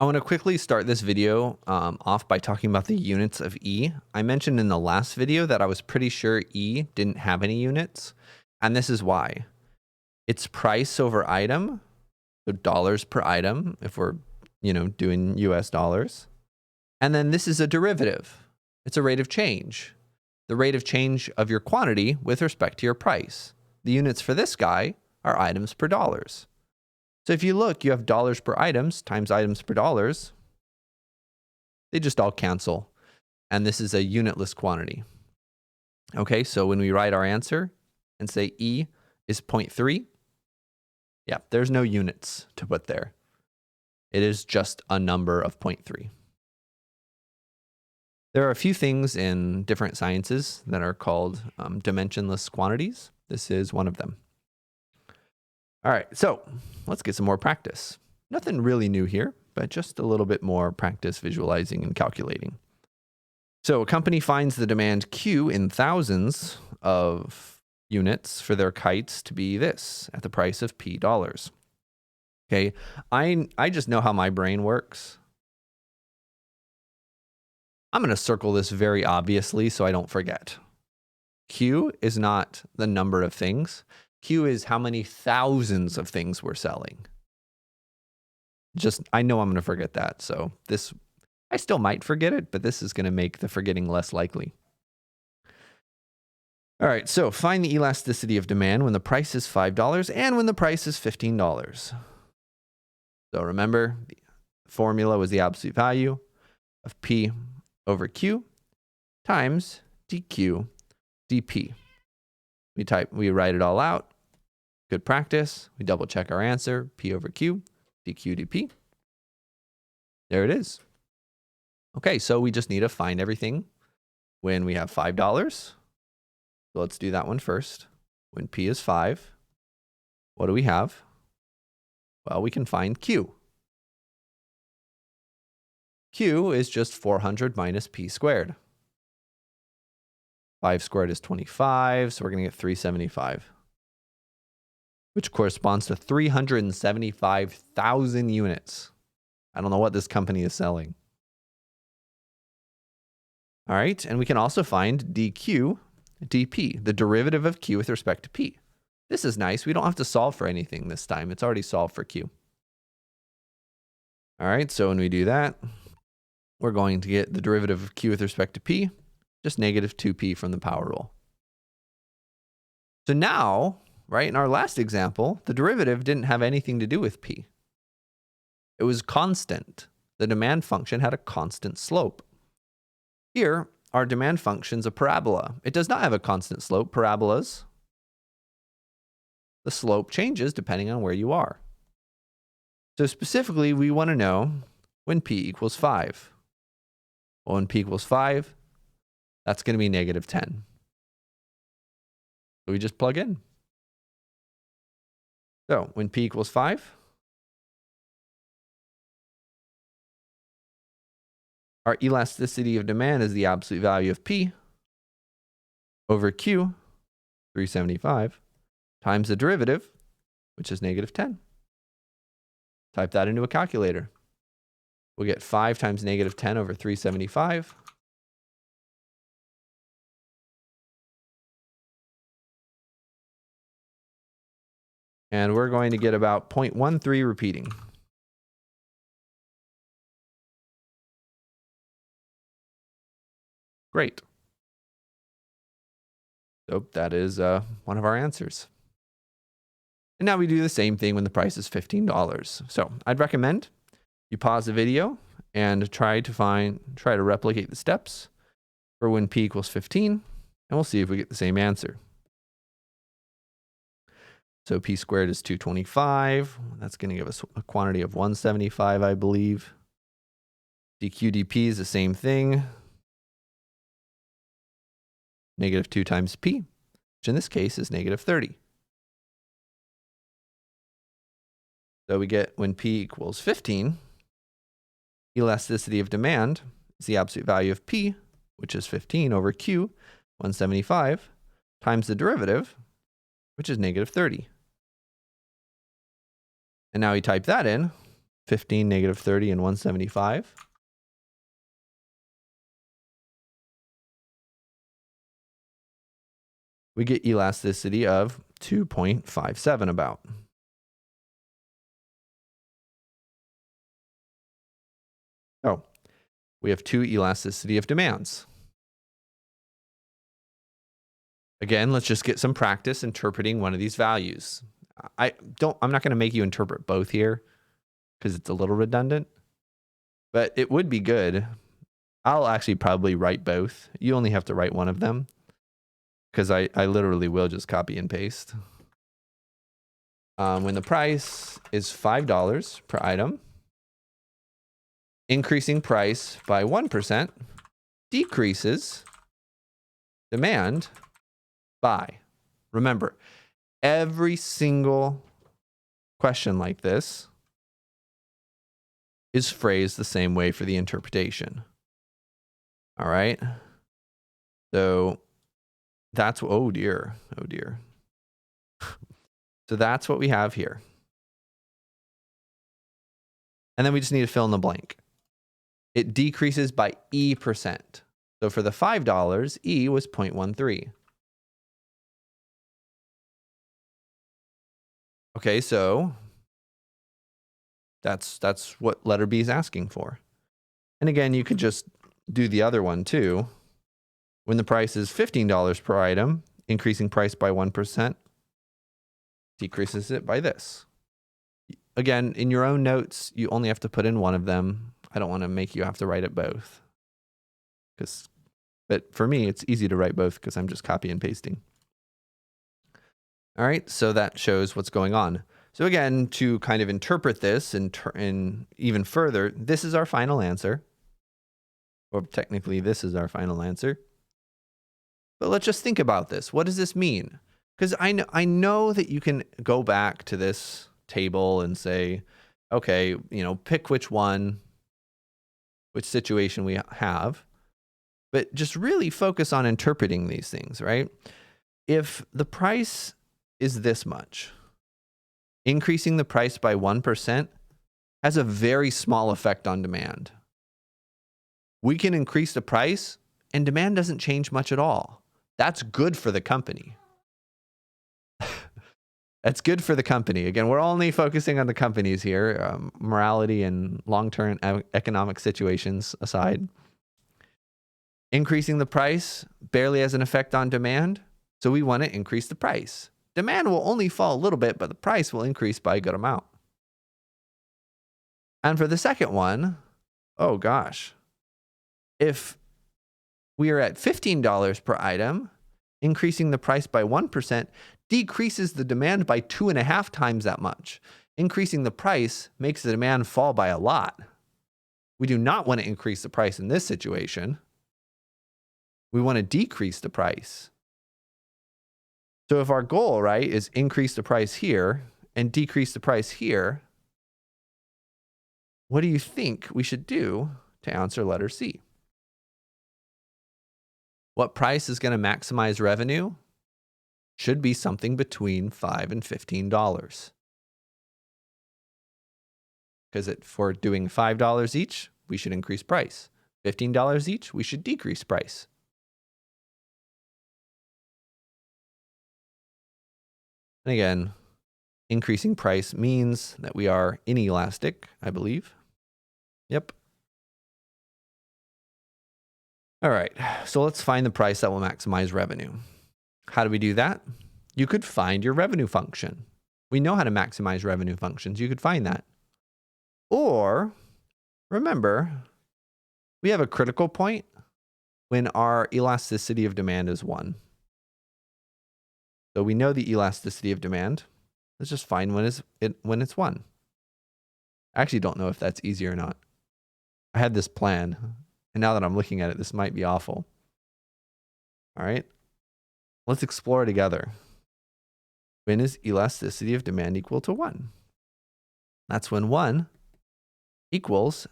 I want to quickly start this video off by talking about the units of E. I mentioned in the last video that I was pretty sure E didn't have any units, and this is why. It's price over item, so dollars per item if we're, doing US dollars. And then this is a derivative. It's a rate of change. The rate of change of your quantity with respect to your price. The units for this guy are items per dollars. So if you look, you have dollars per items times items per dollars. They just all cancel. And this is a unitless quantity. Okay, so when we write our answer and say E is 0.3, yeah, there's no units to put there. It is just a number of 0.3. There are a few things in different sciences that are called dimensionless quantities. This is one of them. All right, so let's get some more practice. Nothing really new here, but just a little bit more practice visualizing and calculating. So a company finds the demand Q in thousands of units for their kites to be this at the price of P dollars. Okay, I just know how my brain works. I'm going to circle this very obviously so I don't forget. Q is not the number of things. Q is how many thousands of things we're selling. I know I'm going to forget that. So I still might forget it, but this is going to make the forgetting less likely. All right, so find the elasticity of demand when the price is $5 and when the price is $15. So remember, the formula was the absolute value of P over Q times dQ dP. We write it all out. Good practice. We double check our answer, P over Q, dQ dP. There it is. Okay, so we just need to find everything when we have $5. So let's do that one first. When P is 5, what do we have? Well, we can find Q. Q is just 400 minus P squared. 5 squared is 25, so we're going to get 375, which corresponds to 375,000 units. I don't know what this company is selling. All right, and we can also find dQ dP, the derivative of Q with respect to P. This is nice. We don't have to solve for anything this time. It's already solved for Q. All right, so when we do that, we're going to get the derivative of Q with respect to P, just negative 2P from the power rule. So now, right, in our last example, the derivative didn't have anything to do with P. It was constant. The demand function had a constant slope. Here, our demand function's a parabola. It does not have a constant slope. Parabolas, the slope changes depending on where you are. So specifically, we want to know when P equals 5. Well, when P equals 5, that's going to be negative 10. So we just plug in. So when P equals 5, our elasticity of demand is the absolute value of P over Q, 375, times the derivative, which is negative 10. Type that into a calculator. We'll get 5 times negative 10 over 375. And we're going to get about 0.13 repeating. Great. So that is one of our answers. And now we do the same thing when the price is $15. So I'd recommend you pause the video and try to replicate the steps for when P equals 15, and we'll see if we get the same answer. So P squared is 225. That's going to give us a quantity of 175, I believe. dQ dP is the same thing. Negative 2 times P, which in this case is negative 30. So we get when P equals 15, elasticity of demand is the absolute value of P, which is 15 over Q, 175, times the derivative, which is negative 30. And now we type that in, 15, negative 30, and 175. We get elasticity of 2.57 about. Oh, we have 2 elasticity of demands. Again, let's just get some practice interpreting one of these values. I'm not going to make you interpret both here because it's a little redundant, but it would be good. I'll actually probably write both. You only have to write one of them because I literally will just copy and paste. When the price is $5 per item, increasing price by 1% decreases demand by. Remember, every single question like this is phrased the same way for the interpretation. All right. So that's, oh dear. So that's what we have here. And then we just need to fill in the blank. It decreases by E%. So for the $5, E was 0.13. Okay, so that's what letter B is asking for. And again, you could just do the other one too. When the price is $15 per item, increasing price by 1% decreases it by this. Again, in your own notes, you only have to put in one of them. I don't want to make you have to write it both. But for me, it's easy to write both because I'm just copy and pasting. All right, so that shows what's going on. So again, to kind of interpret this and even further, this is our final answer. Or technically, this is our final answer. But let's just think about this. What does this mean? Because I know that you can go back to this table and say, okay, pick which situation we have. But just really focus on interpreting these things, right? If the price is this much, increasing the price by 1% has a very small effect on demand. We can increase the price and demand doesn't change much at all. That's good for the company. That's good for the company. Again, we're only focusing on the companies here, morality and long-term economic situations aside. Increasing the price barely has an effect on demand, so we want to increase the price. Demand will only fall a little bit, but the price will increase by a good amount. And for the second one, oh gosh, if we are at $15 per item, increasing the price by 1% decreases the demand by 2.5 times that much. Increasing the price makes the demand fall by a lot. We do not want to increase the price in this situation. We want to decrease the price. So if our goal, right, is increase the price here and decrease the price here, what do you think we should do to answer letter C? What price is going to maximize revenue? Should be something between $5 and $15. Because for doing $5 each, we should increase price. $15 each, we should decrease price. And again, increasing price means that we are inelastic, I believe. Yep. All right, so let's find the price that will maximize revenue. How do we do that? You could find your revenue function. We know how to maximize revenue functions. You could find that. Or, remember, we have a critical point when our elasticity of demand is 1. So we know the elasticity of demand. Let's just find when it's 1. I actually don't know if that's easy or not. I had this plan, and now that I'm looking at it, this might be awful. All right, let's explore together. When is elasticity of demand equal to 1? That's when 1 equals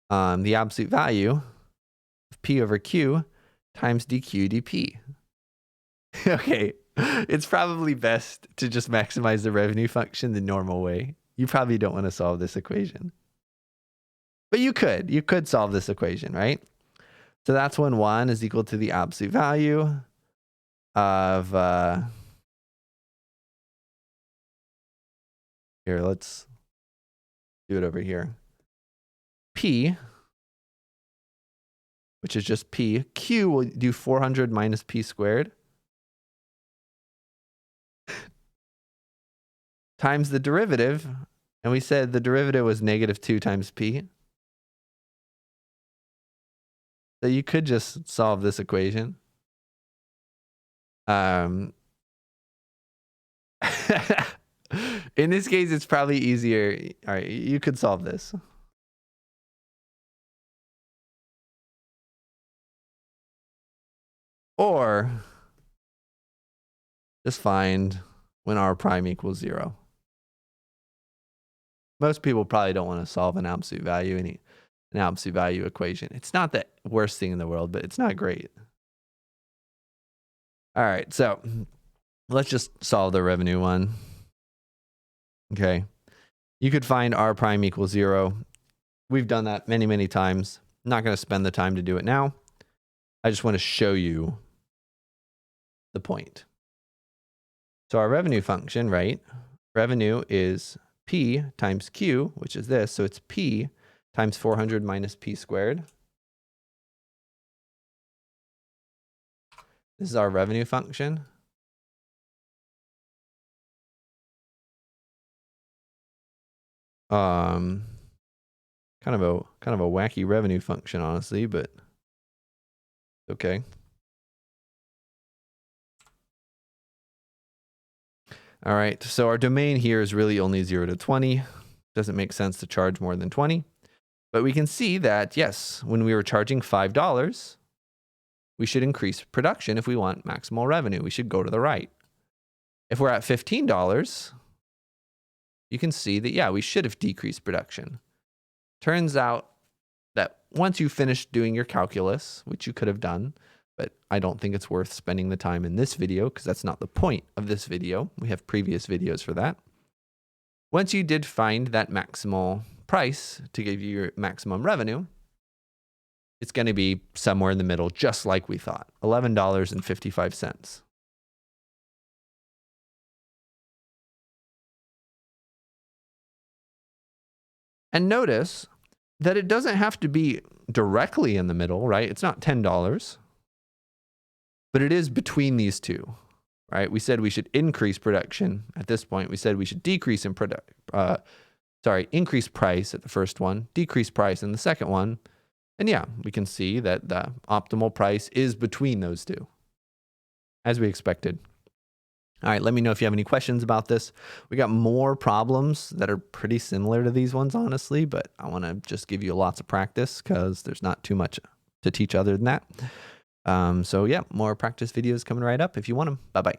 the absolute value of P over Q times dQ dP. Okay, it's probably best to just maximize the revenue function the normal way. You probably don't want to solve this equation. But you could solve this equation, right? So that's when 1 is equal to the absolute value of, here, let's do it over here. P, which is just P. Q will do 400 minus P squared times the derivative. And we said the derivative was -2 times P. So you could just solve this equation. In this case, it's probably easier. All right, you could solve this. Or just find when r prime equals 0. Most people probably don't want to solve an absolute value equation. It's not the worst thing in the world, but it's not great. All right, so let's just solve the revenue one. Okay. You could find r prime equals 0. We've done that many, many times. I'm not going to spend the time to do it now. I just want to show you the point. So our revenue function, right? Revenue is P times Q, which is this. So it's P times 400 minus P squared. This is our revenue function. Kind of a wacky revenue function, honestly, but okay. All right, so our domain here is really only 0 to 20. Doesn't make sense to charge more than 20. But we can see that, yes, when we were charging $5, we should increase production if we want maximal revenue. We should go to the right. If we're at $15, you can see that, yeah, we should have decreased production. Turns out that once you finish doing your calculus, which you could have done, but I don't think it's worth spending the time in this video because that's not the point of this video. We have previous videos for that. Once you did find that maximal price to give you your maximum revenue, it's going to be somewhere in the middle, just like we thought, $11.55. And notice that it doesn't have to be directly in the middle, right? It's not $10, but it is between these two, right? We said we should increase production. At this point, we said we should decrease in increase price at the first one, decrease price in the second one. And yeah, we can see that the optimal price is between those two, as we expected. All right, let me know if you have any questions about this. We got more problems that are pretty similar to these ones, honestly, but I want to just give you lots of practice because there's not too much to teach other than that. So yeah, more practice videos coming right up if you want them. Bye-bye.